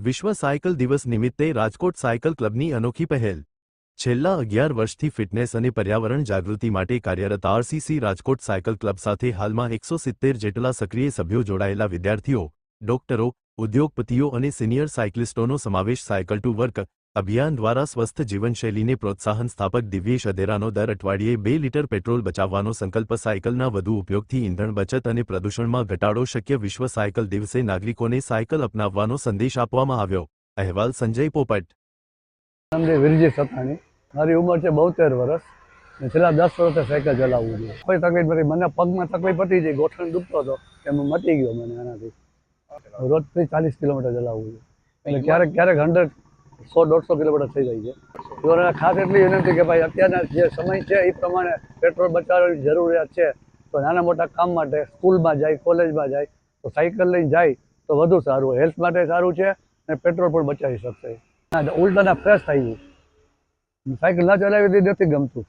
વિશ્વ સાયકલ દિવસ નિમિત્તે રાજકોટ સાયકલ ક્લબની અનોખી પહેલ। છેલ્લા 11 વર્ષથી ફિટનેસ અને પર્યાવરણ જાગૃતિ માટે કાર્યરત આરસીસી રાજકોટ સાયકલ ક્લબ સાથે હાલમાં 170 જેટલા સક્રિય સભ્યો જોડાયેલા વિદ્યાર્થીઓ, ડોક્ટરો, ઉદ્યોગપતિઓ અને સિનિયર સાયકલિસ્ટોનો સમાવેશ સાયકલ ટુ વર્ક અભિયાન દ્વારા સ્વસ્થ જીવનશૈલીને પ્રોત્સાહન સ્થાપક દિવ્યેશ અધેરાનો દર અઠવાડિયે 2 લીટર પેટ્રોલ બચાવવાનો સંકલ્પ સાયકલના વધુ ઉપયોગથી ઇંધણ બચત અને પ્રદૂષણમાં ઘટાડો શક્ય। વિશ્વ સાયકલ દિવસે નાગરિકોને સાયકલ અપનાવવાનો સંદેશ આપવામાં આવ્યો। અહેવાલ સંજય પોપટ। વીરજી સતાણી, મારી ઉંમર છે 72 વર્ષ ને છેલ્લા 10 વર્ષથી સાયકલ ચલાવું છું। કોઈ તકલીફ નથી, મને પગમાં તકલીફ હતી, જે ગોઠણ દુખતો હતો એમાં મટી ગયો મને આનાથી। રોજ 40 કિલોમીટર ચલાવું છું, એટલે ક્યારેક 100-150 કિલોમીટર થઈ જાય છે। લોકોને ખાસ એટલી વિનંતી કે ભાઈ અત્યારના જે સમય છે એ પ્રમાણે પેટ્રોલ બચાવવાની જરૂરિયાત છે, તો નાના મોટા કામ માટે સ્કૂલમાં જાય, કોલેજમાં જાય તો સાયકલ લઈને જાય તો વધુ સારું, હેલ્થ માટે સારું છે અને પેટ્રોલ પણ બચાવી શકશે। ઉલટાના ફ્રેશ થઈ ગયું, સાયકલ ના ચલાવી નથી ગમતું।